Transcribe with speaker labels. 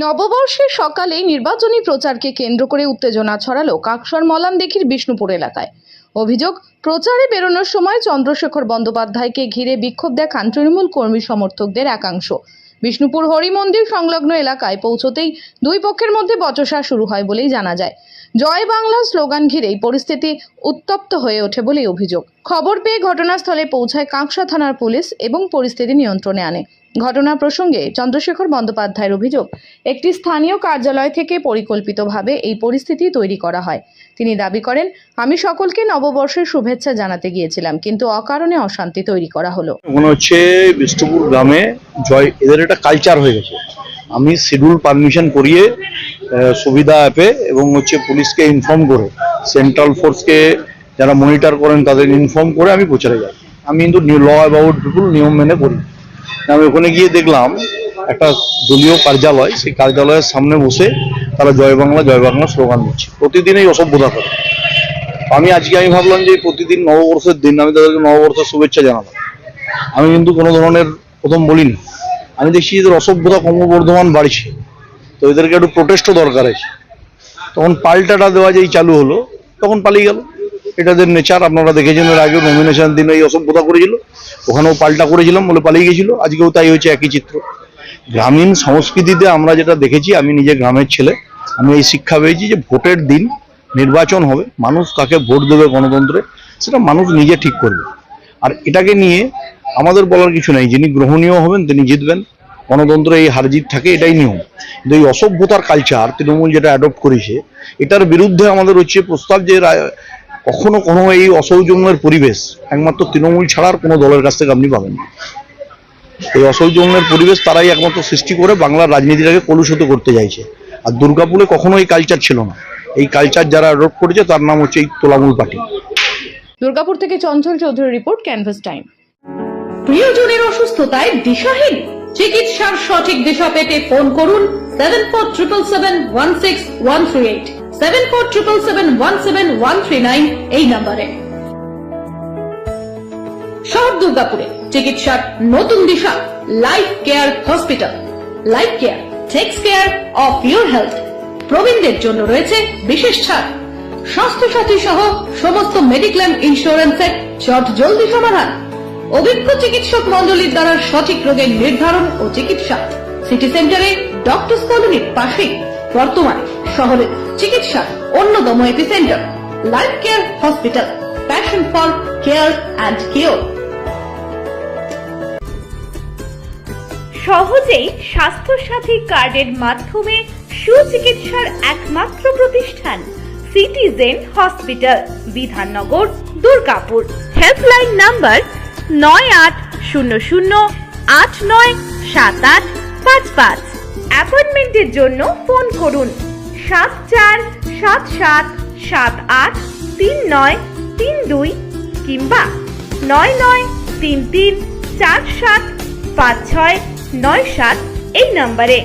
Speaker 1: নববর্ষের সকালে নির্বাচনী প্রচারকে কেন্দ্র করে উত্তেজনা ছড়ালো কাকসার মলানদিঘির বিষ্ণুপুর এলাকায়। অভিযোগ, প্রচারে বেরোনোর সময় চন্দ্রশেখর বন্দ্যোপাধ্যায়কে ঘিরে বিক্ষোভ দেখান তৃণমূল কর্মী সমর্থকদের একাংশ। বিষ্ণুপুর হরিমন্দির সংলগ্ন এলাকায় পৌঁছতেই দুই পক্ষের মধ্যে বচসা শুরু হয় বলেই জানা যায়। জয় বাংলা স্লোগান ঘিরেই পরিস্থিতি উত্তপ্ত হয়ে ওঠে বলে অভিযোগ। খবর পেয়ে ঘটনাস্থলে পৌঁছায় কাকসা থানার পুলিশ এবং পরিস্থিতি নিয়ন্ত্রণে আনে। ঘটনা প্রসঙ্গে চন্দ্রশেখর বন্দ্যোপাধ্যায়ের অভিযোগ, একটি স্থানীয় কার্যালয় থেকে পরিকল্পিতভাবে এই পরিস্থিতি তৈরি করা হয়। তিনি দাবি করেন, আমি সকলকে নববর্ষের শুভেচ্ছা জানাতে গিয়েছিলাম, কিন্তু অকারণে অশান্তি তৈরি করা হলো।
Speaker 2: মনে হচ্ছে বিষ্ণুপুর গ্রামে এদের একটা কালচার হয়ে গেছে। আমি শিডিউল পারমিশন করিয়ে সুবিধা অ্যাপে এবং পুলিশকে ইনফর্ম করে, সেন্ট্রাল ফোর্সকে যারা মনিটর করেন তাদের ইনফর্ম করে আমি প্রচারে যাই। আমি কিন্তু ল অ্যাবাউট পিপুল নিয়ম মেনে করি। আমি ওখানে গিয়ে দেখলাম একটা দলীয় কার্যালয়, সেই কার্যালয়ের সামনে বসে তারা জয় বাংলা স্লোগান দিচ্ছে। প্রতিদিন এই অসভ্যতা করে। আমি ভাবলাম যে প্রতিদিন নববর্ষের দিন আমি তাদেরকে নববর্ষের শুভেচ্ছা জানালাম। আমি কিন্তু কোনো ধরনের প্রথম বলিনি। আমি দেখছি এদের অসভ্যতা ক্রমবর্ধমান বাড়ছে, তো এদেরকে একটু প্রোটেস্টও দরকার আছে। তখন পাল্টাটা দেওয়া যেই চালু হলো, তখন পালিয়ে গেল। এটাদের নেচার, আপনারা দেখেছেন এর আগে নমিনেশন দিন এই অসভ্যতা করেছিল, ওখানেও পাল্টা করেছিলাম বলে পালিয়ে গেছিল, আজকেও তাই হয়েছে, একই চিত্র। গ্রামীণ সংস্কৃতিতে আমরা যেটা দেখেছি, আমি নিজে গ্রামের ছেলে, আমি এই শিক্ষা পেয়েছি যে ভোটের দিন নির্বাচন হবে, মানুষ কাকে ভোট দেবে গণতন্ত্রে সেটা মানুষ নিজে ঠিক করবে। আর এটাকে নিয়ে আমাদের বলার কিছু নাই, যিনি গ্রহণীয় হবেন তিনি জিতবেন। গণতন্ত্রে এই হার জিত থাকে, এটাই নিয়ম। কিন্তু এই অসভ্যতার কালচার তৃণমূল যেটা অ্যাডপ্ট করেছে, এটার বিরুদ্ধে আমাদের প্রস্তাব যে কখনো কোনো এই অসৌজন্যের পরিবেশ একমাত্র তৃণমূল ছাড়া আর কোনো দলের কাছ থেকে আপনি পাবেন না। এই অসৌজন্যের পরিবেশ তারাই একমাত্র সৃষ্টি করে বাংলার রাজনীতিটাকে কলুষিত করতে চাইছে। আর দুর্গাপুরে কখনো এই কালচার ছিল না। এই কালচার যারা অ্যাডপ্ট করেছে তার নাম হচ্ছে এই তৃণমূল পার্টি।
Speaker 1: দুর্গাপুর থেকে Chanchal Chowdhury report, canvas time.
Speaker 3: প্রিয়জনের অসুস্থতায় দিশাহীন, চিকিৎসার সঠিক দিশা পেতে ফোন করুন 7477716138, 7477717139 এই নম্বরে। শহর দুর্গাপুরে চিকিৎসার নতুন দিশা, life care hospital. Life care takes care of your health. প্রবীণদের জন্য রয়েছে বিশেষ ছাড়। স্বাস্থ্য সাথী সহ সমস্ত মেডিক্লেম ইন্স্যুরেন্সের চট জলদি সমাধান। অভিজ্ঞ চিকিৎসক মন্ডলীর দ্বারা সঠিক রোগের নির্ধারণ ও চিকিৎসা। সিটি সেন্টারে ডক্টরস কলোনির পাশেই বর্তমানে শহরের চিকিৎসার অন্যতম epicentre life care hospital, passion for care and cure.
Speaker 4: সহজেই স্বাস্থ্যসাথী কার্ডের মাধ্যমে সুচিকিৎসার একমাত্র প্রতিষ্ঠান citizen hospital, Bidhannagar, Durgapur. Helpline number 9800897855। অ্যাপয়েন্টমেন্টের জন্য ফোন করুন 7477783932 কিংবা 9933475697 এই নম্বরে।